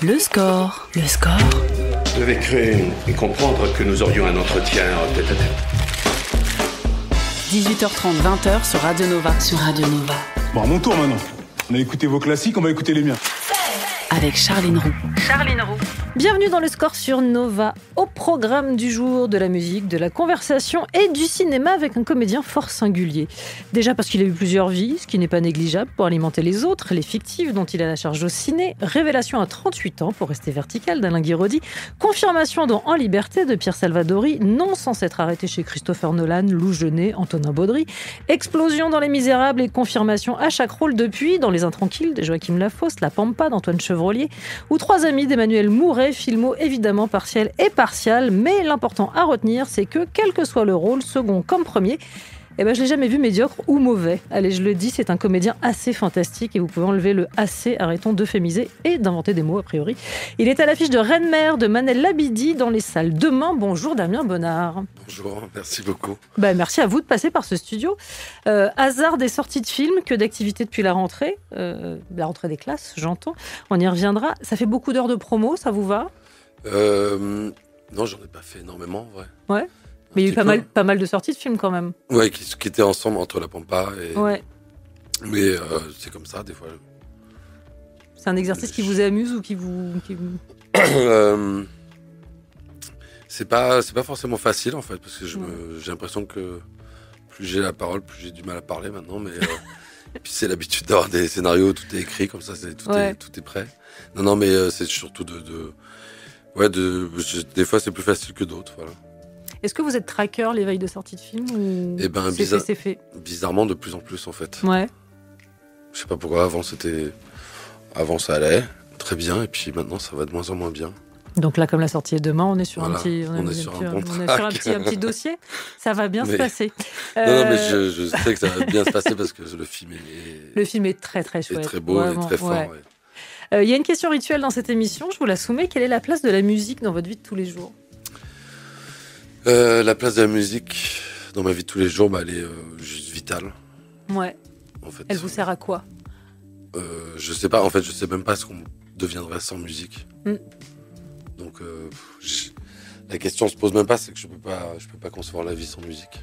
Le score. Le score. Je devais créer et comprendre que nous aurions un entretien tête-à-tête. 18h30, 20h sur Radio Nova. Bon, à mon tour maintenant. On a écouté vos classiques, on va écouter les miens. Avec Charline Roux. Bienvenue dans le score sur Nova. Au programme du jour, de la musique, de la conversation et du cinéma avec un comédien fort singulier. Déjà parce qu'il a eu plusieurs vies, ce qui n'est pas négligeable pour alimenter les autres, les fictives dont il a la charge au ciné, révélation à 38 ans pour rester vertical d'Alain Guiraudy, confirmation dans En liberté de Pierre Salvadori, non sans s'être arrêté chez Christopher Nolan, Lou Genet, Antonin Baudry, explosion dans Les Misérables et confirmation à chaque rôle depuis dans Les Intranquilles de Joachim Lafosse, La Pampa d'Antoine Chevrolier ou Trois amis d'Emmanuel Mouret, filmo évidemment partiel et partial, mais l'important à retenir, c'est que, quel que soit le rôle, second comme premier, je ne l'ai jamais vu médiocre ou mauvais. Allez, je le dis, c'est un comédien assez fantastique et vous pouvez enlever le « assez », arrêtons d'euphémiser et d'inventer des mots a priori. Il est à l'affiche de Reine-Mère de Manel Labidi dans les salles demain. Bonjour Damien Bonnard. Bonjour, merci beaucoup. Merci à vous de passer par ce studio. Hasard des sorties de films que d'activités depuis la rentrée des classes, j'entends. On y reviendra. Ça fait beaucoup d'heures de promo, ça vous va ? Non, j'en ai pas fait énormément, ouais. Ouais. Mais il y a eu pas mal de sorties de films quand même. Ouais, qui étaient ensemble entre La Pampa et... Ouais. Mais c'est comme ça, des fois. C'est un exercice qui vous amuse ou qui vous... C'est pas forcément facile, en fait, parce que j'ai l'impression que plus j'ai la parole, plus j'ai du mal à parler maintenant, mais... Et puis c'est l'habitude d'avoir des scénarios, tout est écrit, comme ça, tout est prêt. Non, mais c'est surtout des fois, c'est plus facile que d'autres, voilà. Est-ce que vous êtes tracker les veilles de sortie de film ou c'est fait bizarrement de plus en plus en fait. Ouais. Je sais pas pourquoi, avant ça allait très bien et puis maintenant ça va de moins en moins bien. Donc là, comme la sortie est demain, on est sur un petit dossier. Ça va bien se passer. Non, mais je sais que ça va bien se passer parce que le film est très très chouette. Est très beau et très fort. Ouais. Y a une question rituelle dans cette émission, je vous la soumets. Quelle est la place de la musique dans votre vie de tous les jours ? La place de la musique dans ma vie de tous les jours, elle est juste vitale. Ouais. En fait, elle vous sert à quoi ? Je sais pas. En fait, je sais même pas ce qu'on deviendrait sans musique. Donc, la question se pose même pas. C'est que je peux pas concevoir la vie sans musique.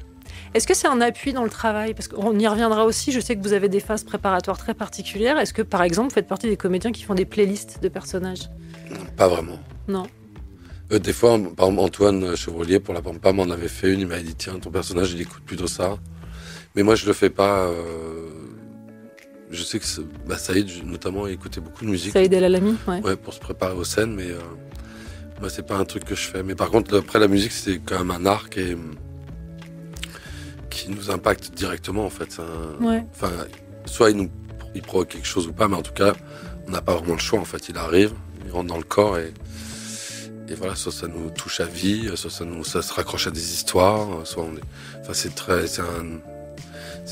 Est-ce que c'est un appui dans le travail ? Parce qu'on y reviendra aussi. Je sais que vous avez des phases préparatoires très particulières. Est-ce que, par exemple, vous faites partie des comédiens qui font des playlists de personnages ? Non, pas vraiment. Non. Des fois, par exemple, Antoine Chevrolier pour La Pampa m'en avait fait une. Il m'avait dit tiens, ton personnage, il écoute plutôt ça. Mais moi, je le fais pas. Je sais que Saïd, notamment, écoutait beaucoup de musique. Saïd El Alami, ouais, pour se préparer aux scènes. Mais moi, c'est pas un truc que je fais. Mais par contre, après, la musique, c'est quand même un art qui nous impacte directement, en fait. Enfin, soit il provoque quelque chose ou pas, mais en tout cas, on n'a pas vraiment le choix. En fait, il arrive, il rentre dans le corps et voilà, soit ça nous touche à vie, soit ça se raccroche à des histoires, soit on est... Enfin, c'est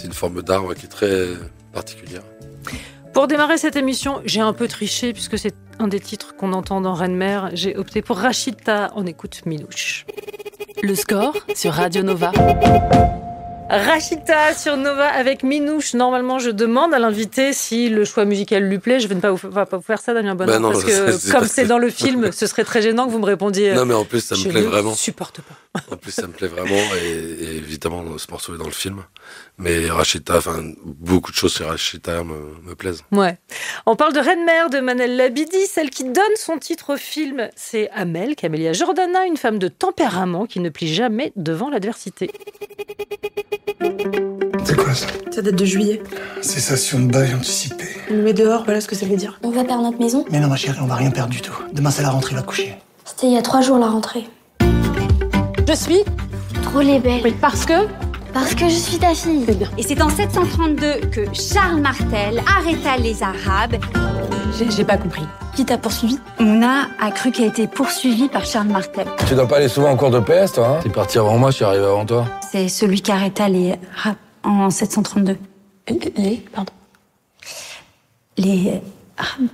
une forme d'art qui est très particulière. Pour démarrer cette émission, j'ai un peu triché puisque c'est un des titres qu'on entend dans Reine-Mère. J'ai opté pour Rachita, on écoute Minouche. Le score sur Radio Nova. Rachita sur Nova avec Minouche. Normalement, je demande à l'invité si le choix musical lui plaît. Je ne vais pas vous faire ça, Damien Bonnard, parce que comme c'est dans le film, ce serait très gênant que vous me répondiez. Non, mais en plus, ça me plaît vraiment. Je supporte pas. En plus, ça me plaît vraiment, et évidemment, ce morceau est dans le film. Mais Rachita, beaucoup de choses sur Rachita me plaisent. Ouais. On parle de Reine-Mère de Manel Labidi. Celle qui donne son titre au film, c'est Amel, Camélia Jordana, une femme de tempérament qui ne plie jamais devant l'adversité. C'est quoi ça ? Ça date de juillet. Cessation de bail anticipée. On nous met dehors, voilà ce que ça veut dire. On va perdre notre maison ? Mais non, ma chérie, on va rien perdre du tout. Demain, c'est la rentrée, va te coucher. C'était il y a 3 jours la rentrée. Je suis Trop les belles. Oui, parce que je suis ta fille. C'est bien. Et c'est en 732 que Charles Martel arrêta les Arabes. J'ai pas compris. Qui t'a poursuivi ? Mouna a cru qu'elle était poursuivie par Charles Martel. Tu dois pas aller souvent en cours de PS, toi, hein ? T'es parti avant moi, je suis arrivé avant toi. C'est celui qui arrêta les Arabes en 732. Les Arabes.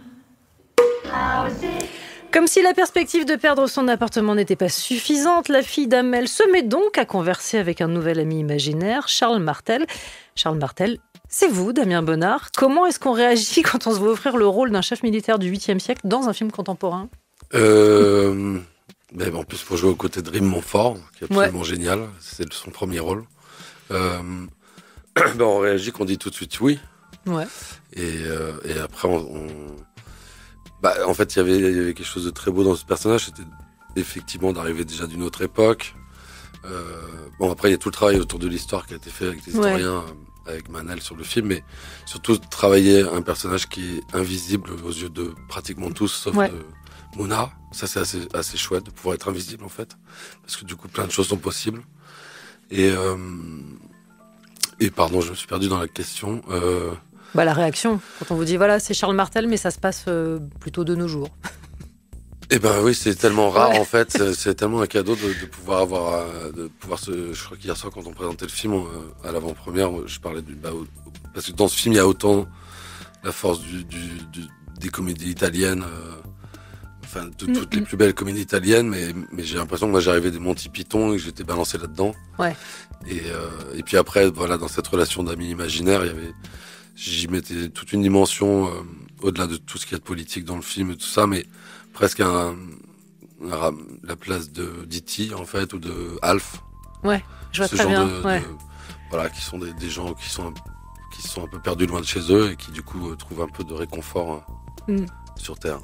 Comme si la perspective de perdre son appartement n'était pas suffisante, la fille d'Amel se met donc à converser avec un nouvel ami imaginaire, Charles Martel. Charles Martel, C'est vous, Damien Bonnard. Comment est-ce qu'on réagit quand on se voit offrir le rôle d'un chef militaire du 8e siècle dans un film contemporain ? Mais en plus, pour jouer aux côtés de Rim Montfort, qui est absolument génial, c'est son premier rôle. On réagit qu'on dit tout de suite oui. Ouais. Et après, en fait, il y avait quelque chose de très beau dans ce personnage. C'était effectivement d'arriver déjà d'une autre époque. Après, il y a tout le travail autour de l'histoire qui a été fait avec des historiens, avec Manel sur le film, mais surtout travailler un personnage qui est invisible aux yeux de pratiquement tous, sauf de Mouna. Ça, c'est assez chouette de pouvoir être invisible, en fait. Parce que du coup, plein de choses sont possibles. Et pardon, je me suis perdu dans la question. La réaction, quand on vous dit, voilà, c'est Charles Martel, mais ça se passe plutôt de nos jours. Eh ben oui, c'est tellement rare, en fait. C'est tellement un cadeau de pouvoir avoir... je crois qu'hier soir, quand on présentait le film, à l'avant-première, je parlais parce que dans ce film, il y a autant la force des comédies italiennes... de toutes les plus belles comédies italiennes, mais j'ai l'impression que moi j'arrivais des Monty Python et que j'étais balancé là-dedans. Ouais. Et puis après, dans cette relation d'amis imaginaire, j'y mettais toute une dimension au-delà de tout ce qu'il y a de politique dans le film et tout ça, mais presque la place de d'E.T. en fait, ou de Alf. Ouais, je vois très bien. Qui sont des gens qui sont un peu perdus loin de chez eux et qui du coup trouvent un peu de réconfort sur Terre.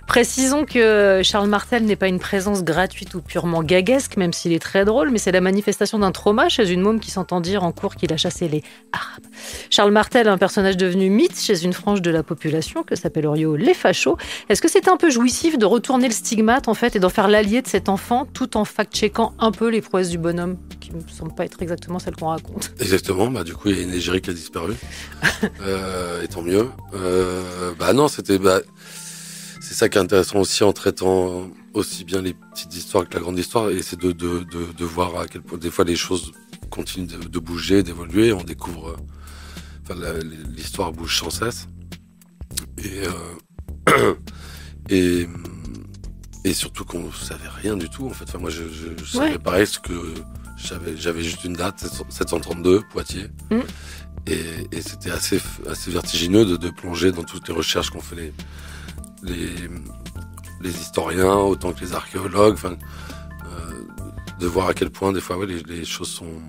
Précisons que Charles Martel n'est pas une présence gratuite ou purement gaguesque, même s'il est très drôle, mais c'est la manifestation d'un trauma chez une môme qui s'entend dire en cours qu'il a chassé les Arabes. Charles Martel est un personnage devenu mythe chez une frange de la population que s'appellerions les fachos. Est-ce que c'est un peu jouissif de retourner le stigmate en fait et d'en faire l'allié de cet enfant tout en fact-checkant un peu les prouesses du bonhomme qui ne me semblent pas être exactement celles qu'on raconte? Exactement, du coup il y a une égérie qui a disparu. Et tant mieux. Non, c'est ça qui est intéressant aussi en traitant aussi bien les petites histoires que la grande histoire, et c'est de voir à quel point des fois les choses continuent de bouger, d'évoluer. On découvre, l'histoire bouge sans cesse, et surtout qu'on savait rien du tout en fait. Moi je savais pareil ce que j'avais juste une date, 732 Poitiers, et c'était assez vertigineux de plonger dans toutes les recherches qu'ont fait les historiens autant que les archéologues, de voir à quel point des fois les choses sont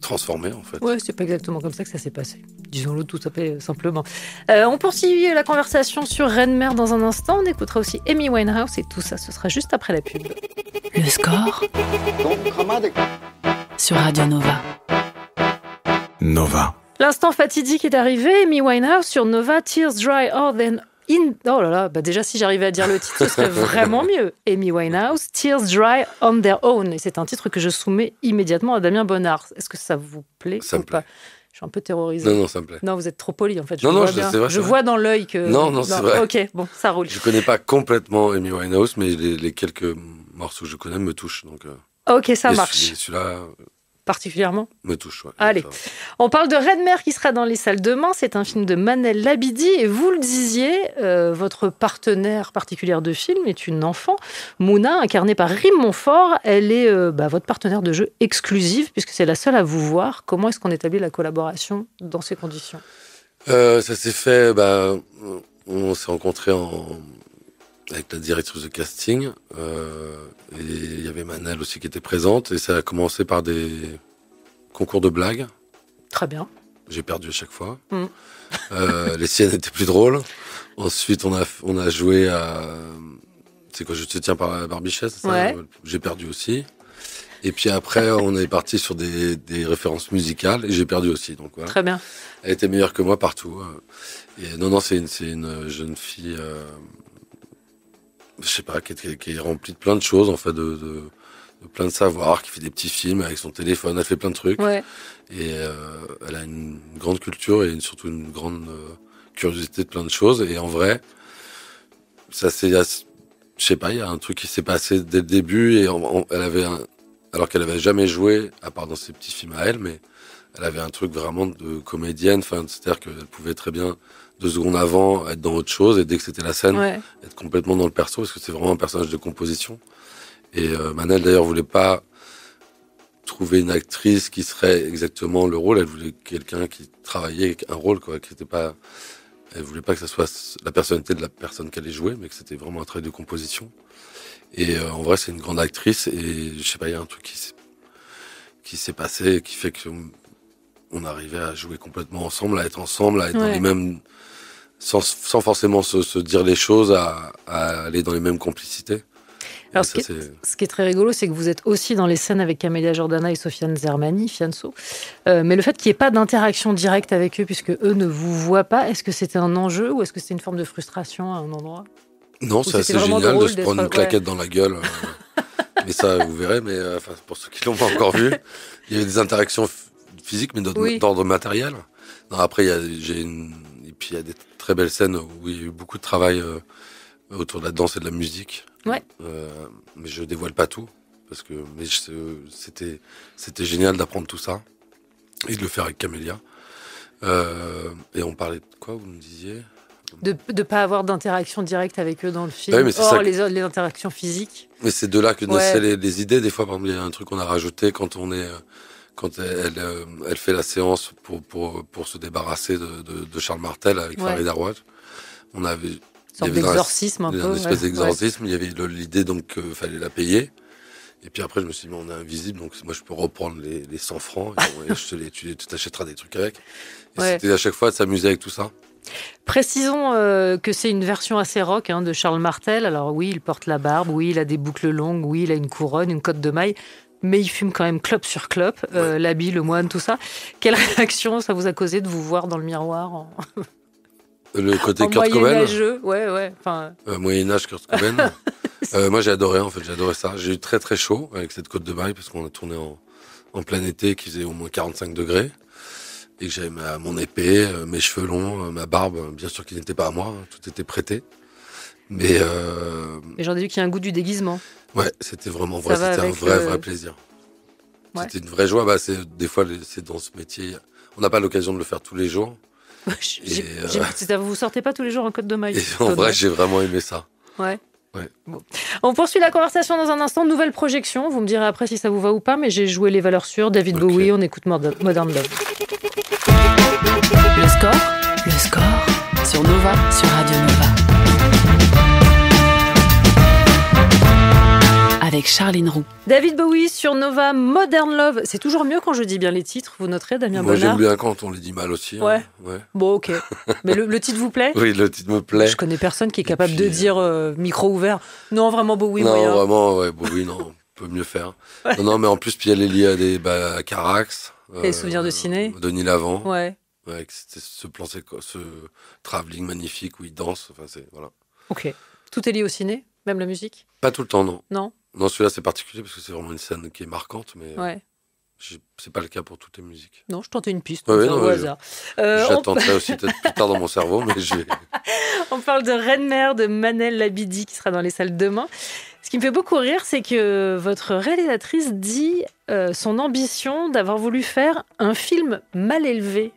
transformées en fait. Ouais, c'est pas exactement comme ça que ça s'est passé. Disons-le tout à fait simplement. On poursuit la conversation sur Reine-Mère dans un instant. On écoutera aussi Amy Winehouse et tout ça, ce sera juste après la pub. Le score sur Radio Nova. Nova. L'instant fatidique est arrivé. Amy Winehouse sur Nova, Tears Dry All Then Oh là là, déjà si j'arrivais à dire le titre, ce serait vraiment mieux. Amy Winehouse, Tears Dry on Their Own. Et c'est un titre que je soumets immédiatement à Damien Bonnard. Est-ce que ça vous plaît ou pas ? Je suis un peu terrorisée. Non, ça me plaît. Non, vous êtes trop poli en fait. Je vois dans l'œil que... Non, c'est vrai. Ok, bon, ça roule. Je connais pas complètement Amy Winehouse, mais les quelques morceaux que je connais me touchent. Donc, ok, ça marche. Celui-là... particulièrement me touche, ouais. Allez, on parle de Reine-Mère qui sera dans les salles demain. C'est un film de Manel Labidi et vous le disiez, votre partenaire particulière de film est une enfant, Mouna, incarnée par Rim Montfort. Elle est votre partenaire de jeu exclusive puisque c'est la seule à vous voir. Comment est-ce qu'on établit la collaboration dans ces conditions ? Ça s'est fait, on s'est rencontrés avec la directrice de casting, et il y avait Manel aussi qui était présente, et ça a commencé par des concours de blagues. Très bien. J'ai perdu à chaque fois. Les siennes étaient plus drôles. Ensuite, on a joué à... C'est quoi, Je te tiens par la barbichette, c'est ça ? Ouais. J'ai perdu aussi. Et puis après, on est parti sur des références musicales, et j'ai perdu aussi. Donc voilà. Très bien. Elle était meilleure que moi partout. Et non, c'est une jeune fille... je sais pas, qui est remplie de plein de choses, en fait, de plein de savoirs, qui fait des petits films avec son téléphone, elle fait plein de trucs. Ouais. Et elle a une grande culture et surtout une grande curiosité de plein de choses. Et en vrai, ça c'est, je sais pas, il y a un truc qui s'est passé dès le début, et elle avait alors qu'elle avait jamais joué, à part dans ses petits films à elle, mais elle avait un truc vraiment de comédienne, c'est-à-dire qu'elle pouvait très bien 2 secondes avant être dans autre chose, et dès que c'était la scène, être complètement dans le perso, parce que c'est vraiment un personnage de composition. Et Manel d'ailleurs voulait pas trouver une actrice qui serait exactement le rôle. Elle voulait quelqu'un qui travaillait avec un rôle, quoi, qui n'était pas. Elle voulait pas que ça soit la personnalité de la personne qu'elle allait jouer, mais que c'était vraiment un travail de composition. Et en vrai, c'est une grande actrice. Et je sais pas, il y a un truc qui s'est passé, qui fait qu'on arrivait à jouer complètement ensemble, à être dans les mêmes, sans forcément se dire les choses, à aller dans les mêmes complicités. Alors, ce qui est très rigolo, c'est que vous êtes aussi dans les scènes avec Camélia Jordana et Sofiane Zermani, Fianso. Mais le fait qu'il n'y ait pas d'interaction directe avec eux, puisque eux ne vous voient pas, est-ce que c'était un enjeu ou est-ce que c'était une forme de frustration à un endroit? Non, c'est assez génial de se prendre une claquette dans la gueule. Mais ça, vous verrez, mais pour ceux qui ne l'ont pas encore vu, il y avait des interactions physiques, mais d'ordre matériel. Non, après, et puis il y a des très belles scènes où il y a eu beaucoup de travail autour de la danse et de la musique. Ouais. Mais je dévoile pas tout, c'était génial d'apprendre tout ça et de le faire avec Camélia. Et on parlait de quoi, vous me disiez? De ne pas avoir d'interaction directe avec eux dans le film, les interactions physiques. Mais c'est de là que naissaient les idées. Des fois, par exemple, il y a un truc qu'on a rajouté quand elle fait la séance pour se débarrasser de Charles Martel avec Farid Arwad. On avait une sorte d'exorcisme un peu. Une espèce d'exorcisme. Il y avait l'idée donc qu'il fallait la payer. Et puis après, je me suis dit, mais on est invisible, donc moi je peux reprendre les 100 francs et tu t'achèteras des trucs avec. Et c'était à chaque fois de s'amuser avec tout ça. Précisons que c'est une version assez rock de Charles Martel. Alors oui, il porte la barbe, oui, il a des boucles longues, oui, il a une couronne, une cotte de maille, mais il fume quand même clope sur clope, l'habit, le moine, tout ça. Quelle réaction ça vous a causé de vous voir dans le miroir Le côté Kurt Cobain. Moyen-Âge, Kurt Cobain. Moi j'ai adoré ça. J'ai eu très très chaud avec cette cotte de maille parce qu'on a tourné en plein été qui faisait au moins 45 degrés. Et que j'avais mon épée, mes cheveux longs, ma barbe, bien sûr qu'ils n'étaient pas à moi, tout était prêté. Mais j'en ai vu qu'il y a un goût du déguisement. Ouais, c'était vraiment vrai, c'était un vrai plaisir. Ouais. C'était une vraie joie. Des fois, c'est dans ce métier, on n'a pas l'occasion de le faire tous les jours. Vous sortez pas tous les jours en cotte de maille. En vrai, j'ai vraiment aimé ça. Ouais. Bon. On poursuit la conversation dans un instant. Nouvelle projection. Vous me direz après si ça vous va ou pas, mais j'ai joué les valeurs sûres. David Bowie, on écoute Modern Love. Le score sur Nova, sur Radio Nova. Avec Charline Roux. David Bowie sur Nova, Modern Love. C'est toujours mieux quand je dis bien les titres, vous noterez, Damien Bonnard. Moi, j'aime bien quand on les dit mal aussi. Ouais. Bon, ok. Mais le titre vous plaît? Oui, le titre me plaît. Je connais personne qui est capable de dire micro ouvert. Non, vraiment Bowie. Non, moyen. Vraiment, Bowie, non. On peut mieux faire. Ouais. Non, mais en plus, puis elle est liée à Carax. Et souvenirs de ciné. Denis Lavant. Ouais. C'était ce travelling magnifique où il danse. Enfin, voilà. Ok. Tout est lié au ciné, même la musique? Pas tout le temps, non. Non, celui-là, c'est particulier parce que c'est vraiment une scène qui est marquante, mais c'est pas le cas pour toutes les musiques. Non, je tentais une piste au hasard. J'attendrai aussi peut-être plus tard dans mon cerveau, mais On parle de Reine-Mère de Manel Labidi qui sera dans les salles demain. Ce qui me fait beaucoup rire, c'est que votre réalisatrice dit son ambition d'avoir voulu faire un film mal élevé.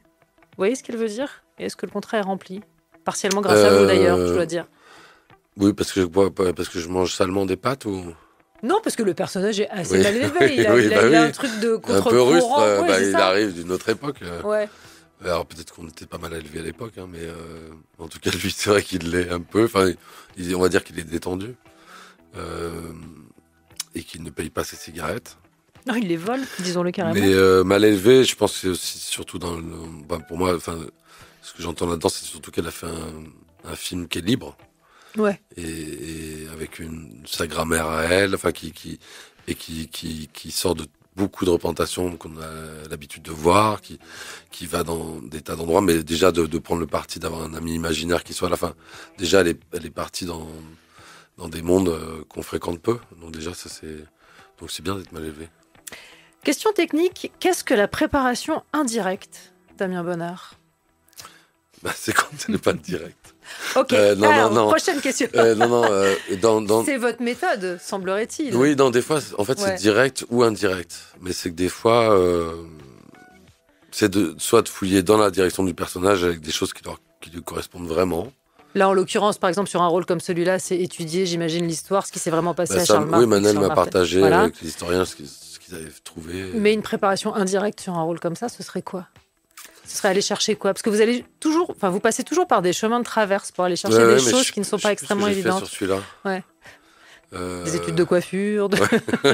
Vous voyez ce qu'elle veut dire? Et est-ce que le contrat est rempli? Partiellement grâce à vous d'ailleurs, je dois dire. Oui, parce que je mange salement des pâtes ou... Non, parce que le personnage est assez mal élevé. Il a un truc de contre-courant. Un peu rustre, il arrive d'une autre époque. Ouais. Alors peut-être qu'on était pas mal élevé à l'époque, mais en tout cas lui c'est vrai qu'il l'est un peu. Enfin, on va dire qu'il est détendu et qu'il ne paye pas ses cigarettes. Non, il les vole, disons-le carrément. Mais mal élevé, je pense que c'est aussi surtout pour moi, ce que j'entends là-dedans, c'est surtout qu'elle a fait un film qui est libre. Ouais. Et avec sa grammaire à elle, qui sort de beaucoup de représentations qu'on a l'habitude de voir, qui va dans des tas d'endroits, mais déjà de prendre le parti d'avoir un ami imaginaire qui soit à la fin. Déjà, elle est partie dans des mondes qu'on fréquente peu. Donc déjà, donc c'est bien d'être mal élevé. Question technique, qu'est-ce que la préparation indirecte, Damien Bonnard? C'est quand elle n'est pas directe. Ok, non. Prochaine question. C'est votre méthode, semblerait-il. Oui, des fois, en fait, c'est direct ou indirect. Mais c'est que des fois, c'est soit de fouiller dans la direction du personnage avec des choses qui lui correspondent vraiment. Là, en l'occurrence, par exemple, sur un rôle comme celui-là, c'est étudier, j'imagine, l'histoire, ce qui s'est vraiment passé à Charles Martel. Oui, Manel m'a partagé avec l'historien ce qui qu'ils avaient trouvé. Mais une préparation indirecte sur un rôle comme ça, ce serait quoi ? Ce serait aller chercher quoi ? Parce que vous passez toujours par des chemins de traverse pour aller chercher des choses qui ne sont pas extrêmement évidentes. Fait sur celui-là. Ouais. Des études de coiffure,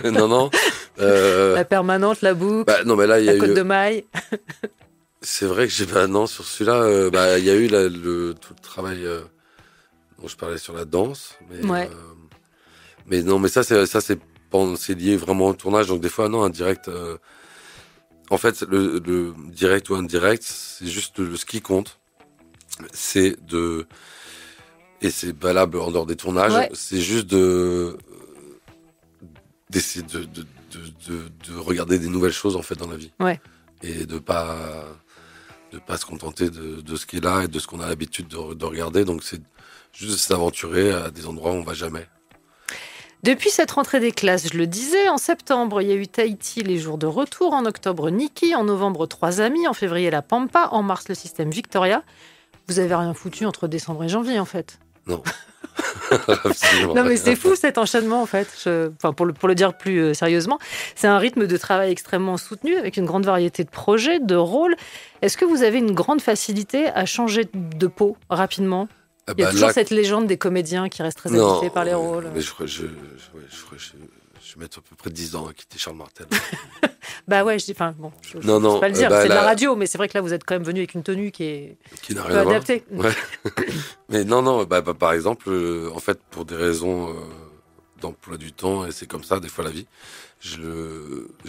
non. La permanente, la boucle, non, mais là, la côte de maille. C'est vrai que sur celui-là, il y a eu tout le travail dont je parlais sur la danse. Mais non, mais ça c'est lié vraiment au tournage. Donc des fois, non, un direct. En fait, le direct ou indirect, c'est juste ce qui compte. Et c'est valable en dehors des tournages. C'est juste d'essayer de regarder des nouvelles choses en fait dans la vie. Et de pas se contenter de ce qui est là et de ce qu'on a l'habitude de regarder. Donc c'est juste s'aventurer à des endroits où on va jamais. Depuis cette rentrée des classes, je le disais, en septembre, il y a eu Tahiti, les jours de retour, en octobre, Niki, en novembre, 3 amis, en février, la Pampa, en mars, le système Victoria. Vous avez rien foutu entre décembre et janvier, en fait. Non. Non, mais c'est fou cet enchaînement, en fait. Pour le dire plus sérieusement, c'est un rythme de travail extrêmement soutenu, avec une grande variété de projets, de rôles. Est-ce que vous avez une grande facilité à changer de peau rapidement ? Il y a toujours cette légende des comédiens qui restent très habitués par les rôles. Mais je vais mettre à peu près 10 ans à quitter Charles Martel. Je ne peux pas le dire, c'est de la radio, mais c'est vrai que là, vous êtes quand même venu avec une tenue qui n'a rien à voir. Adaptée. Ouais. Mais non, par exemple, en fait, pour des raisons d'emploi du temps, et c'est comme ça, des fois, la vie, je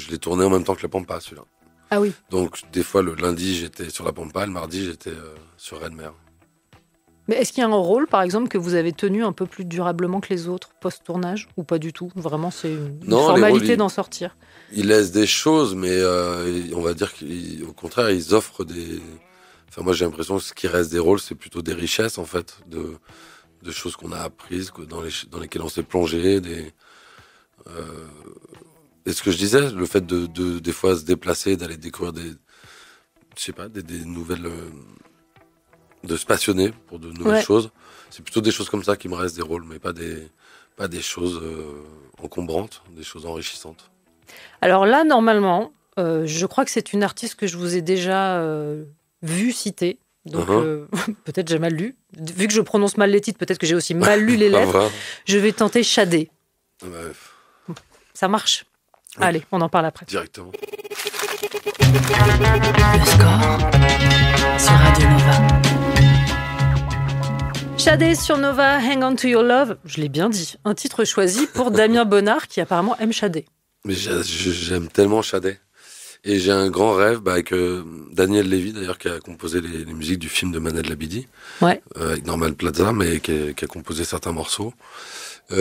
l'ai tourné en même temps que la Pampa, celui-là. Ah oui. Donc, des fois, le lundi, j'étais sur la Pampa, le mardi, j'étais sur Rennes-Mer. Mais est-ce qu'il y a un rôle, par exemple, que vous avez tenu un peu plus durablement que les autres post-tournage ou pas du tout ? Vraiment, c'est une formalité d'en sortir. Ils laissent des choses, mais on va dire qu'au contraire, ils offrent des... Enfin, moi, j'ai l'impression que ce qui reste des rôles, c'est plutôt des richesses, en fait, de choses qu'on a apprises, dans lesquelles on s'est plongé. Et ce que je disais, le fait de des fois se déplacer, d'aller découvrir des nouvelles... de se passionner pour de nouvelles choses. C'est plutôt des choses comme ça qui me restent des rôles, mais pas des choses encombrantes, des choses enrichissantes. Alors là, normalement, je crois que c'est une artiste que je vous ai déjà vue citer. Donc peut-être j'ai mal lu. Vu que je prononce mal les titres, peut-être que j'ai aussi mal lu les lettres. Je vais tenter Shadé. Ça marche. Allez, on en parle après. Directement. Le score sur Radio Nova. Shadé sur Nova, Hang On To Your Love, je l'ai bien dit, un titre choisi pour Damien Bonnard qui apparemment aime Shadé. Mais j'aime tellement Shadé. Et j'ai un grand rêve avec Daniel Lévy d'ailleurs qui a composé les musiques du film de Manel Labidi, avec Norman Plaza, mais qui a composé certains morceaux.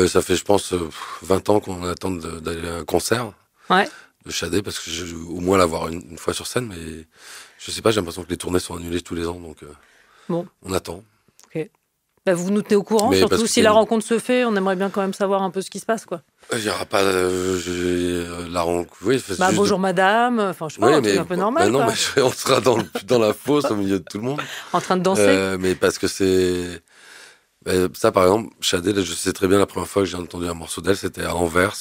Ça fait je pense 20 ans qu'on attend d'aller à un concert de Shadé, parce que je veux au moins l'avoir une fois sur scène, mais je sais pas, j'ai l'impression que les tournées sont annulées tous les ans, donc on attend. Ok. Vous nous tenez au courant, surtout si la rencontre se fait, on aimerait bien quand même savoir un peu ce qui se passe, quoi. Il n'y aura pas la rencontre. Oui, bonjour madame, enfin je sais pas, un truc un peu normal. Non, mais on sera dans la fosse au milieu de tout le monde. En train de danser. Mais parce que c'est... ça par exemple, Shadé, je sais très bien la première fois que j'ai entendu un morceau d'elle, c'était à Anvers,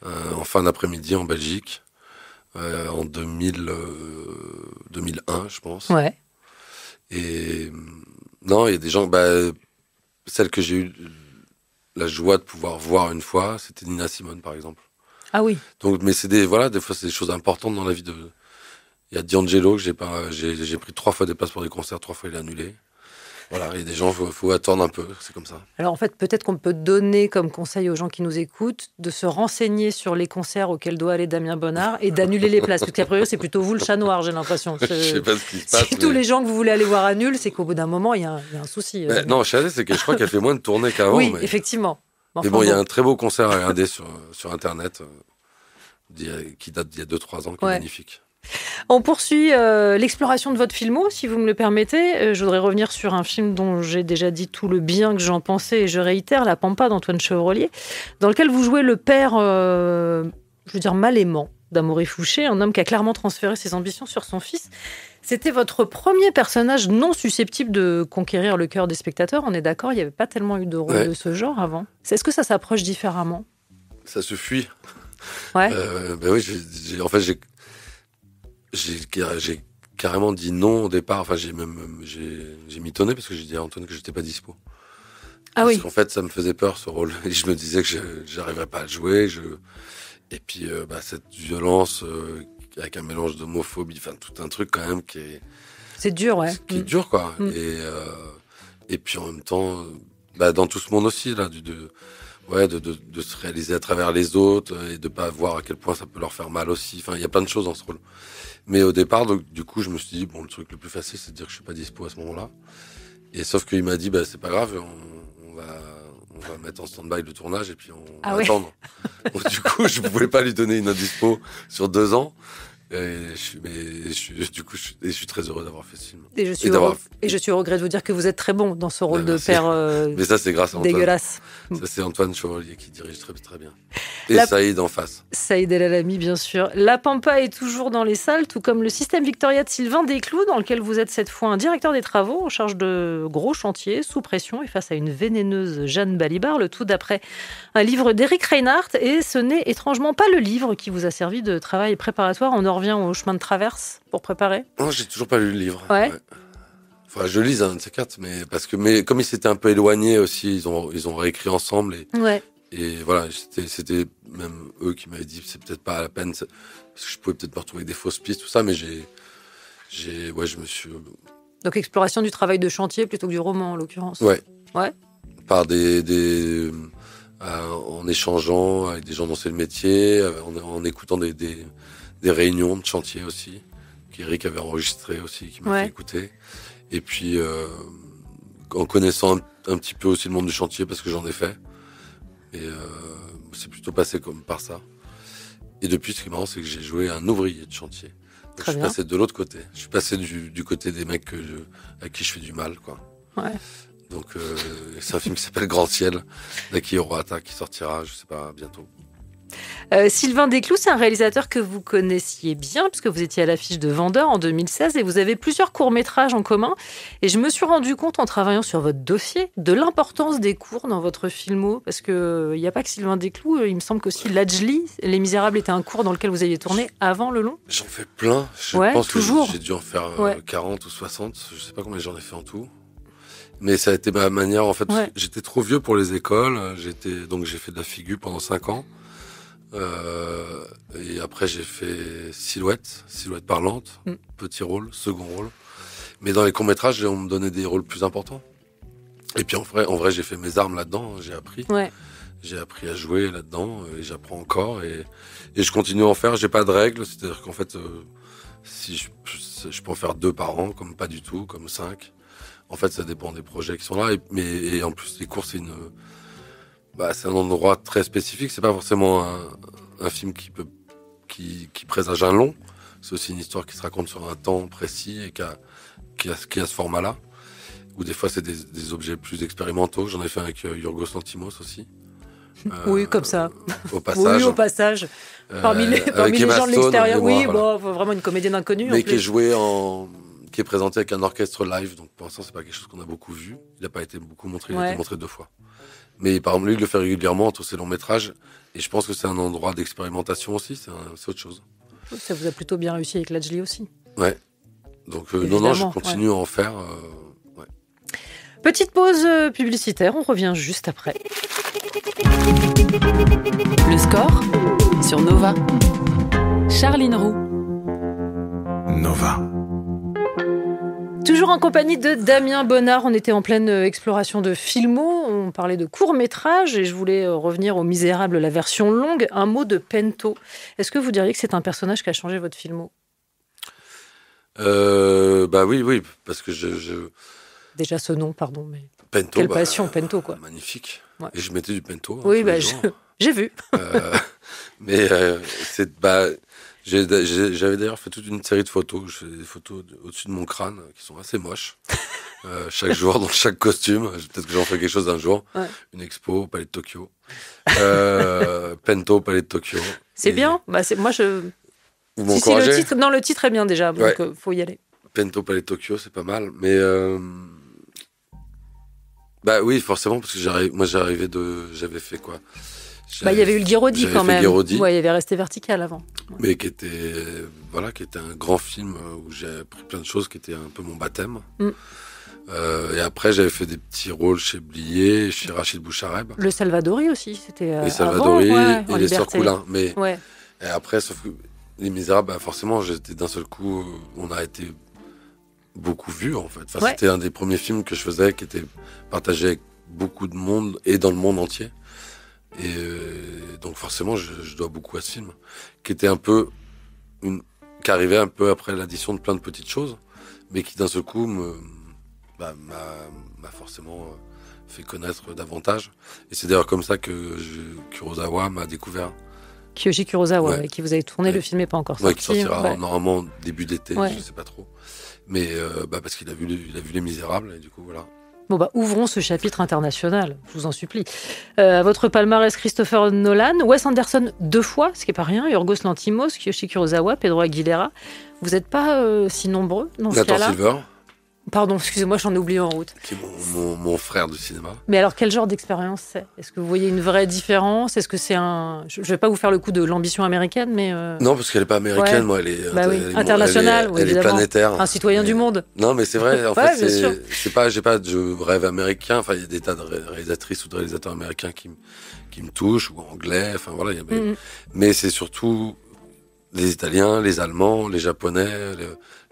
en fin d'après-midi en Belgique, en 2001 je pense. Ouais. Et non, il y a des gens, celle que j'ai eu la joie de pouvoir voir une fois, c'était Nina Simone par exemple. Ah oui. Donc, mais c'est des fois c'est des choses importantes dans la vie de... Il y a D'Angelo que j'ai pris 3 fois des places pour des concerts, 3 fois il est annulé. Voilà, il y a des gens, faut attendre un peu, c'est comme ça. Alors en fait, peut-être qu'on peut donner comme conseil aux gens qui nous écoutent de se renseigner sur les concerts auxquels doit aller Damien Bonnard et d'annuler les places. Parce qu'à priori, c'est plutôt vous le chat noir, j'ai l'impression. Je sais pas ce qui se passe. Si tous les gens que vous voulez aller voir annulent, c'est qu'au bout d'un moment, il y a un souci. Non, Shadé, c'est que je crois qu'elle fait moins de tournées qu'avant. Oui, effectivement. Mais bon, il y a un très beau concert à regarder sur Internet qui date d'il y a 2-3 ans, qui est magnifique. On poursuit l'exploration de votre filmo, si vous me le permettez. Je voudrais revenir sur un film dont j'ai déjà dit tout le bien que j'en pensais, et je réitère, La Pampa d'Antoine Chevrollier, dans lequel vous jouez le père, mal aimant d'Amaury Fouché, un homme qui a clairement transféré ses ambitions sur son fils. C'était votre premier personnage non susceptible de conquérir le cœur des spectateurs, on est d'accord, il n'y avait pas tellement eu de rôle de ce genre avant. Est-ce que ça s'approche différemment ? Ça se fuit. Ouais. Oui, j'ai carrément dit non au départ. Enfin, j'ai mitonné parce que j'ai dit à Antoine que j'étais pas dispo. Parce qu'en fait, ça me faisait peur ce rôle. Et je me disais que j'arriverais pas à le jouer. Et puis, cette violence avec un mélange d'homophobie, enfin tout un truc quand même qui est. C'est dur, ouais. Qui est dur, quoi. Et puis en même temps, dans tout ce monde aussi là, de se réaliser à travers les autres et de pas voir à quel point ça peut leur faire mal aussi. Enfin, il y a plein de choses dans ce rôle. Mais au départ, du coup, je me suis dit bon, le truc le plus facile, c'est de dire que je suis pas dispo à ce moment-là. Et sauf qu'il m'a dit c'est pas grave, on va mettre en stand-by le tournage et puis on va attendre. Donc, du coup, je pouvais pas lui donner une indispo sur 2 ans. Et je suis très heureux d'avoir fait ce film. Et je suis au regret de vous dire que vous êtes très bon dans ce rôle de père mais ça, c'est grâce à Antoine. Dégueulasse. Ça, c'est Antoine Chevalier qui dirige très, très bien. Et Saïd en face. Saïd El Alami, bien sûr. La Pampa est toujours dans les salles, tout comme le système Victoria de Sylvain Desclous, dans lequel vous êtes cette fois un directeur des travaux en charge de gros chantiers, sous pression et face à une vénéneuse Jeanne Balibar, le tout d'après un livre d'Éric Reinhardt. Et ce n'est étrangement pas le livre qui vous a servi de travail préparatoire. On en revient au chemin de traverse pour préparer. Non, j'ai toujours pas lu le livre. Ouais. Enfin, je lise un de ces 4, mais comme ils s'étaient un peu éloignés aussi, ils ont réécrit ensemble et voilà, c'était même eux qui m'avaient dit c'est peut-être pas à la peine parce que je pouvais peut-être me retrouver avec des fausses pistes, tout ça, mais je me suis. Donc exploration du travail de chantier plutôt que du roman en l'occurrence. Ouais. Par en échangeant avec des gens dont c'est le métier, en écoutant des réunions de chantier aussi, qu'Éric avait enregistré aussi, qui m'a fait écouter. Et puis, en connaissant un petit peu aussi le monde du chantier, parce que j'en ai fait. Et c'est plutôt passé comme par ça. Et depuis, ce qui est marrant, c'est que j'ai joué un ouvrier de chantier. Donc, je suis passé de l'autre côté. Je suis passé du côté des mecs à qui je fais du mal, quoi. Ouais. Donc, c'est un film qui s'appelle Grand Ciel, d'Aki Hirohata, qui sortira, je sais pas, bientôt. Sylvain Desclous, c'est un réalisateur que vous connaissiez bien puisque vous étiez à l'affiche de Vendeur en 2016 et vous avez plusieurs courts-métrages en commun. Et je me suis rendu compte en travaillant sur votre dossier de l'importance des cours dans votre filmo parce qu'il n'y a pas que Sylvain Desclous, il me semble qu'aussi Lajli, Les Misérables était un cours dans lequel vous aviez tourné avant le long. J'en fais plein, je pense toujours. Que j'ai dû en faire 40 ou 60, je sais pas combien j'en ai fait en tout. Mais ça a été ma manière, en fait, j'étais trop vieux pour les écoles, donc j'ai fait de la figure pendant 5 ans. Et après j'ai fait silhouette parlante, petit rôle, second rôle. Mais dans les courts-métrages, on me donnait des rôles plus importants. Et puis en vrai j'ai fait mes armes là-dedans, j'ai appris. J'ai appris à jouer là-dedans et j'apprends encore et je continue à en faire, j'ai pas de règles, c'est-à-dire qu'en fait si je peux en faire 2 par an, comme pas du tout, comme 5. En fait, ça dépend des projets qui sont là et en plus les cours c'est un endroit très spécifique. C'est pas forcément un film qui présage un long. C'est aussi une histoire qui se raconte sur un temps précis et qui a ce format-là. Ou des fois, c'est des objets plus expérimentaux. J'en ai fait avec Yorgos Lanthimos aussi. Oui, comme ça. Au passage. Oui, au passage. Parmi les gens de l'extérieur. Oui, vraiment une comédienne inconnue. Mais qui est jouée qui est présenté avec un orchestre live. Donc pour l'instant, c'est pas quelque chose qu'on a beaucoup vu. Il n'a pas été beaucoup montré. Il a été montré 2 fois. Mais par exemple, lui, il le fait régulièrement entre ses longs métrages. Et je pense que c'est un endroit d'expérimentation aussi. C'est autre chose. Ça vous a plutôt bien réussi avec Lajli aussi. Ouais. Donc, non, je continue à en faire. Petite pause publicitaire. On revient juste après. Le score sur Nova. Charline Roux. Nova. Toujours en compagnie de Damien Bonnard, on était en pleine exploration de filmo, on parlait de court-métrage et je voulais revenir aux Misérables, la version longue. Un mot de Pento. Est-ce que vous diriez que c'est un personnage qui a changé votre filmo ? Oui, parce que Déjà ce nom, pardon, mais Pento, quelle passion, Pento, quoi. Magnifique. Ouais. Et je mettais du Pento. Oui, j'ai vu. Mais j'avais d'ailleurs fait toute une série de photos. Je fais des photos au-dessus de mon crâne qui sont assez moches. Chaque jour, dans chaque costume. Peut-être que j'en ferai quelque chose un jour. Ouais. Une expo au Palais de Tokyo. Pento au Palais de Tokyo. C'est bien. Moi, je... Vous m'encouragez ? Le titre est bien déjà, donc faut y aller. Pento au Palais de Tokyo, c'est pas mal. Mais oui, forcément, parce que j'avais fait quoi ? Il y avait eu le Guiraudy quand même. Guiraudy, il y avait Resté vertical avant. Mais qui était un grand film où j'ai appris plein de choses, qui était un peu mon baptême. Et après, j'avais fait des petits rôles chez Blier, chez Rachid Bouchareb. Le Salvadori aussi, c'était Les Salvadori et les Sœurs Coulin. Mais ouais. Et après, sauf que Les Misérables, forcément, j'étais d'un seul coup, on a été beaucoup vus en fait. Enfin, c'était un des premiers films que je faisais qui était partagé avec beaucoup de monde et dans le monde entier. Et donc forcément, je dois beaucoup à ce film, qui était qui arrivait un peu après l'addition de plein de petites choses, mais qui d'un seul coup m'a forcément fait connaître davantage. Et c'est d'ailleurs comme ça que Kurosawa m'a découvert. Kiyoshi Kurosawa, qui vous avez tourné, le film n'est pas encore sorti. Qui sortira normalement début d'été, je sais pas trop. Mais parce qu'il a vu Les Misérables, et du coup voilà. Bon ouvrons ce chapitre international, je vous en supplie. Votre palmarès, Christopher Nolan, Wes Anderson 2 fois, ce qui n'est pas rien, Yorgos Lanthimos, Kiyoshi Kurosawa, Pedro Aguilera. Vous n'êtes pas si nombreux dans ce cas-là. Nathan Silver. Pardon, excusez-moi, j'en ai oublié en route. Qui est mon frère du cinéma. Mais alors, quel genre d'expérience c'est ? Est-ce que vous voyez une vraie différence ? Est-ce que c'est Je ne vais pas vous faire le coup de l'ambition américaine, mais... Non, parce qu'elle n'est pas américaine, moi, elle est... internationale, elle est planétaire. Un citoyen du monde. Non, mais c'est vrai, en fait, c'est pas... J'ai pas de rêve américain. Enfin, il y a des tas de réalisatrices ou de réalisateurs américains qui me touchent, ou anglais, enfin voilà. Mais c'est surtout les Italiens, les Allemands, les Japonais,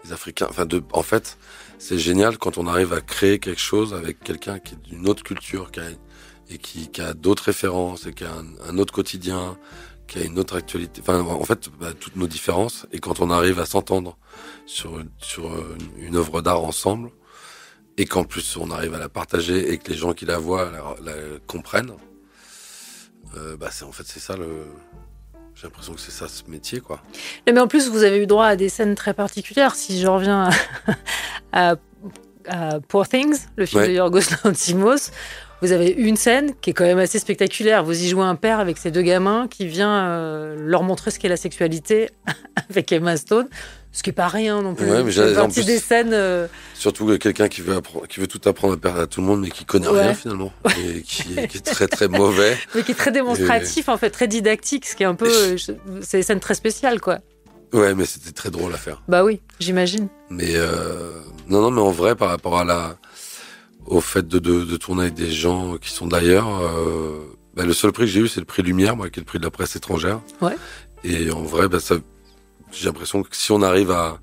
les Africains. Enfin, en fait... C'est génial quand on arrive à créer quelque chose avec quelqu'un qui est d'une autre culture, qui a d'autres références, et qui a un autre quotidien, qui a une autre actualité. Enfin, en fait, toutes nos différences. Et quand on arrive à s'entendre sur une œuvre d'art ensemble, et qu'en plus on arrive à la partager et que les gens qui la voient la comprennent, c'est ça le... J'ai l'impression que c'est ça, ce métier, quoi. Mais en plus, vous avez eu droit à des scènes très particulières. Si je reviens à Poor Things, le film de Yorgos Lanthimos, vous avez une scène qui est quand même assez spectaculaire. Vous y jouez un père avec ses 2 gamins qui vient leur montrer ce qu'est la sexualité avec Emma Stone. Ce qui n'est pas rien non plus. Ouais, mais c'est partie des scènes... Surtout quelqu'un qui veut tout apprendre à tout le monde, mais qui connaît rien finalement. Et qui est très très mauvais. Mais qui est très démonstratif, en fait, très didactique, ce qui est un peu... c'est des scènes très spéciales, quoi. Ouais, mais c'était très drôle à faire. Bah oui, j'imagine. Mais non, mais en vrai, par rapport au fait de tourner avec des gens qui sont d'ailleurs... le seul prix que j'ai eu, c'est le prix Lumière, moi, qui est le prix de la presse étrangère. Ouais. Et en vrai, j'ai l'impression que si on arrive à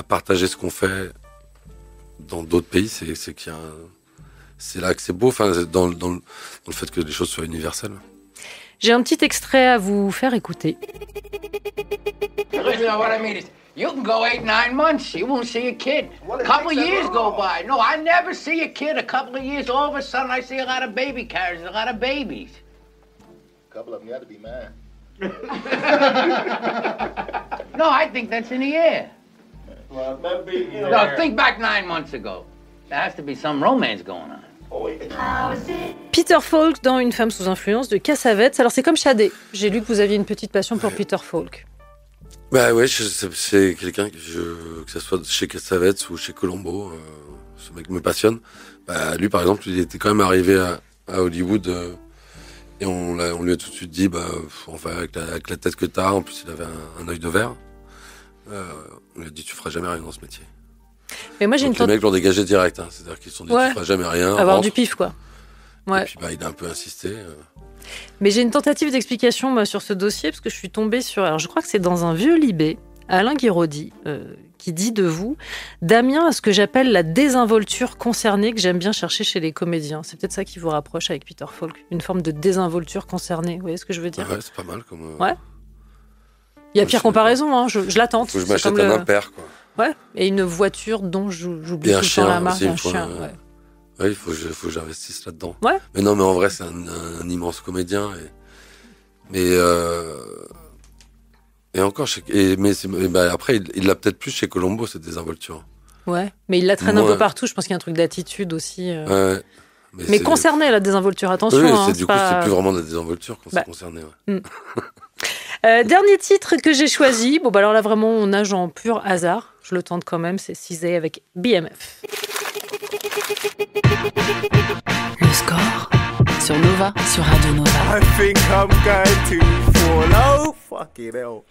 partager ce qu'on fait dans d'autres pays, c'est là que c'est beau, enfin, dans le fait que les choses soient universelles. J'ai un petit extrait à vous faire écouter. You can go 8-9 months, you won't see a kid. A couple of years go by. No, I never see a kid. A couple of years, all of a sudden I see a lot of baby carriages, a lot of babies. A couple of them got to be mine. No, I think that's in the air. Well, that be, No, think back 9 months ago. There has to be some romance going on. Peter Falk dans Une femme sous influence de Cassavetes. Alors c'est comme Shadé. J'ai lu que vous aviez une petite passion pour Peter Falk. C'est quelqu'un que ce soit chez Cassavetes ou chez Colombo, ce mec me passionne. Lui par exemple, il était quand même arrivé à Hollywood et on lui a tout de suite dit enfin avec la tête que t'as, en plus il avait un œil de verre. On lui a dit tu feras jamais rien dans ce métier. Mais moi, les mecs l'ont dégagé direct, c'est-à-dire qu'ils se sont dit tu feras jamais rien. Avoir du pif, quoi. Ouais. Et puis il a un peu insisté. Mais j'ai une tentative d'explication moi, sur ce dossier, parce que je suis tombée sur... Alors je crois que c'est dans un vieux Libé, Alain Guiraudy, qui dit de vous « Damien a ce que j'appelle la désinvolture concernée que j'aime bien chercher chez les comédiens. » C'est peut-être ça qui vous rapproche avec Peter Falk, une forme de désinvolture concernée. Vous voyez ce que je veux dire ? Ouais, c'est pas mal comme... Ouais. Il y a pire comparaison, hein, je la tente. Faut que je m'achète un impair, quoi. Ouais, et une voiture dont j'oublie tout le temps la marque, un chien. Ouais, il faut que j'investisse là-dedans. Ouais. Mais non, mais en vrai, c'est un immense comédien. Et encore, après, il l'a peut-être plus chez Colombo, cette désinvolture. Ouais, mais il la traîne un peu partout. Je pense qu'il y a un truc d'attitude aussi. Ouais. Mais concerné, la désinvolture, attention. Oui, hein, c'est plus vraiment de la désinvolture quand c'est concerné. Ouais. Dernier titre que j'ai choisi. Bon, alors là, vraiment, on nage en pur hasard. Je le tente quand même, c'est Cizé avec BMF. Le score sur Nova. Nova sur Radio Nova. I think I'm going to fall. Oh, fucking hell.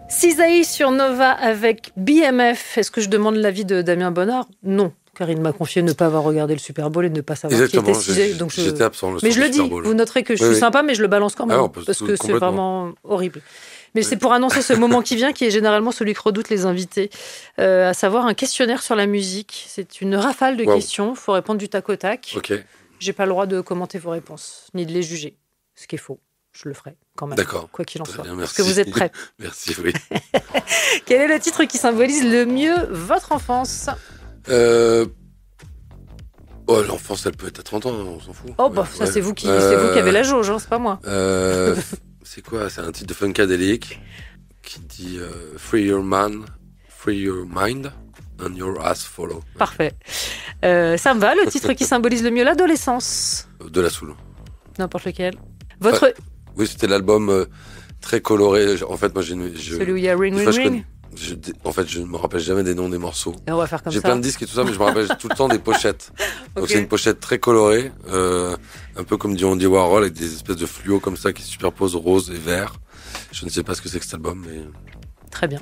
Cisaï sur Nova avec BMF. Est-ce que je demande l'avis de Damien Bonnard ? Non, car il m'a confié ne pas avoir regardé le Super Bowl et ne pas savoir qui était Cisaï. Donc j'étais absent mais je le dis, vous noterez que je suis sympa, mais je le balance quand même, parce que c'est vraiment horrible. Mais c'est pour annoncer ce moment qui vient, qui est généralement celui que redoutent les invités, à savoir un questionnaire sur la musique. C'est une rafale de questions, il faut répondre du tac au tac. Okay. J'ai pas le droit de commenter vos réponses, ni de les juger, ce qui est faux. Je le ferai quand même, quoi qu'il en soit. Bien, est-ce que vous êtes prêts ? Merci, oui. Quel est le titre qui symbolise le mieux votre enfance ? L'enfance, elle peut être à 30 ans, on s'en fout. Ça, c'est vous qui avez la jauge, c'est pas moi. C'est quoi ? C'est un titre de Funkadelic qui dit Free your mind, and your ass follow. Parfait. Ça me va, le titre qui symbolise le mieux l'adolescence. De la Soul. N'importe lequel. Votre... Oui, c'était l'album très coloré. En fait, moi, celui où il y a Ring Ring Ring. En fait, je ne me rappelle jamais des noms des morceaux. Et on va faire comme ça. J'ai plein de disques et tout ça, mais je me rappelle tout le temps des pochettes. Donc c'est une pochette très colorée, un peu comme dit Andy Warhol, avec des espèces de fluos comme ça qui se superposent rose et vert. Je ne sais pas ce que c'est que cet album, mais... Très bien.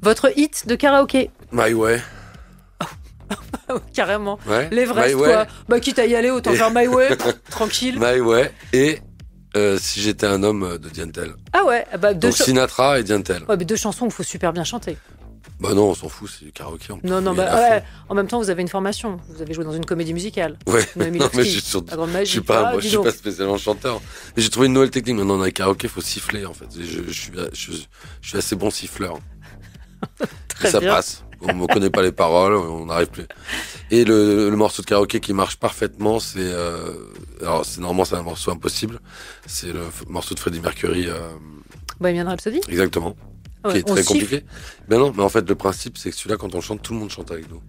Votre hit de karaoké ? My Way. Carrément. Ouais. L'Everest, quoi. Bah, quitte à y aller, autant faire My Way, tranquille. My Way et Si j'étais un homme de Diantel. Ah ouais, donc Sinatra et Diantel. Ouais, mais deux chansons où il faut super bien chanter. Bah non, on s'en fout, c'est karaoké. Non, en même temps, vous avez une formation. Vous avez joué dans une comédie musicale. Ouais, non, mais je suis pas spécialement chanteur. Mais j'ai trouvé une nouvelle technique. Maintenant, dans les karaokés, il faut siffler, en fait. Je suis assez bon siffleur. Très ça bien. Passe. On ne connaît pas les paroles, on n'arrive plus. Et le morceau de karaoké qui marche parfaitement, c'est... alors, normalement, c'est un morceau impossible. C'est le morceau de Freddie Mercury. Bohemian Rhapsody ? Exactement. Ouais, qui est très compliqué. Ben non, mais en fait, le principe, c'est que celui-là, quand on chante, tout le monde chante avec nous.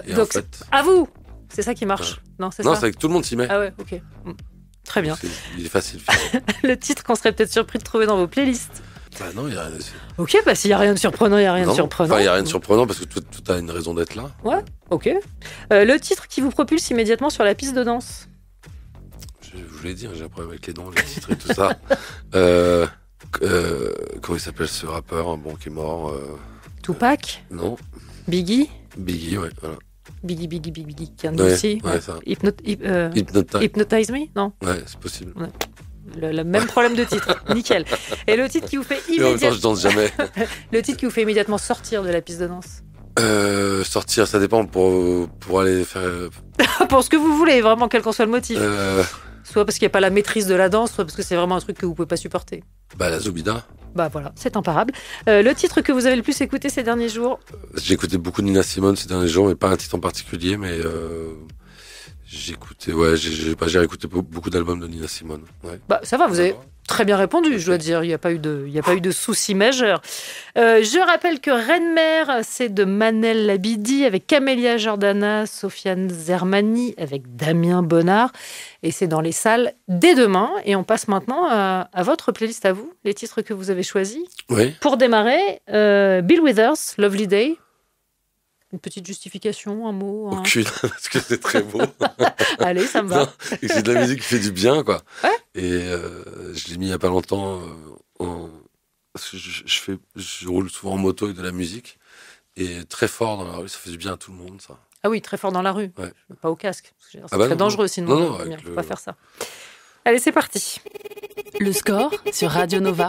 Et donc, en fait... à vous ! C'est ça qui marche. Ouais. Non, c'est que tout le monde s'y met. Ah ouais, ok. Très bien. Il est facile. Le titre qu'on serait peut-être surpris de trouver dans vos playlists. Bah non, il y a... Ok, bah s'il n'y a rien de surprenant, il n'y a rien de surprenant. Enfin, il n'y a rien de surprenant parce que tout a une raison d'être là. Ouais, ok. Le titre qui vous propulse immédiatement sur la piste de danse ? Je vous l'ai dit, j'ai un problème avec les noms, les titres et tout ça. Comment il s'appelle ce rappeur qui est mort Tupac ? Non. Biggie, ouais, voilà. Biggie, qui est un aussi. Ouais, ça. Hypnotize Me ? Non. Ouais, c'est possible. Ouais. Le même problème de titre, nickel. Et le titre qui vous fait immédiatement... En même temps, je danse jamais. Le titre qui vous fait immédiatement sortir de la piste de danse ? Sortir, ça dépend pour aller faire... Pour ce que vous voulez, vraiment, quel qu'en soit le motif. Soit parce qu'il n'y a pas la maîtrise de la danse, soit parce que c'est vraiment un truc que vous ne pouvez pas supporter. Bah, la Zobida. Bah voilà, c'est imparable. Le titre que vous avez le plus écouté ces derniers jours ? J'ai écouté beaucoup de Nina Simone ces derniers jours, mais pas un titre en particulier, mais... j'ai réécouté beaucoup d'albums de Nina Simone. Ouais. Bah ça va, vous avez très bien répondu, je dois dire. Il n'y a pas eu de souci majeur. Je rappelle que Reine-Mère, c'est de Manel Labidi avec Camélia Jordana, Sofiane Zermani avec Damien Bonnard. Et c'est dans les salles dès demain. Et on passe maintenant à votre playlist à vous, les titres que vous avez choisis. Oui. Pour démarrer, Bill Withers, Lovely Day. Une petite justification, un mot. Aucune, parce que c'est très beau. Allez, ça me va. Non, et c'est de la musique qui fait du bien, quoi. Ouais. Et je l'ai mis il n'y a pas longtemps. Parce que je roule souvent en moto avec de la musique. Et très fort dans la rue, ça fait du bien à tout le monde, ça. Ah oui, très fort dans la rue. Ouais. Pas au casque. C'est très dangereux, sinon. Non, il ne faut pas faire ça. Allez, c'est parti. Le score sur Radio Nova.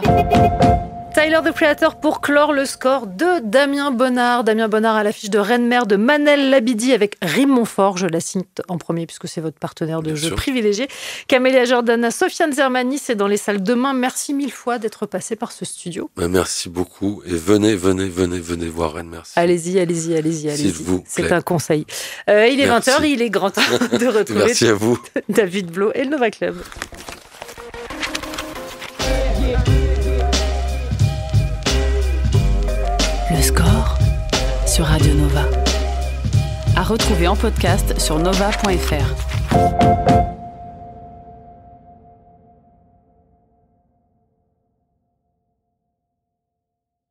Tyler, the Creator, pour clore le score de Damien Bonnard. Damien Bonnard à l'affiche de Reine-Mère de Manel Labidi avec Rim Montfort. Je la cite en premier puisque c'est votre partenaire de jeu privilégié. Camélia Jordana, Sofiane Zermani, c'est dans les salles demain. Merci mille fois d'être passé par ce studio. Merci beaucoup. Et venez voir Reine-Mère. Allez-y. S'il vous plaît. C'est un conseil. Il est 20h, il est grand temps de retrouver Merci à vous. David Blo et le Nova Club. Le score sur Radio Nova. À retrouver en podcast sur nova.fr.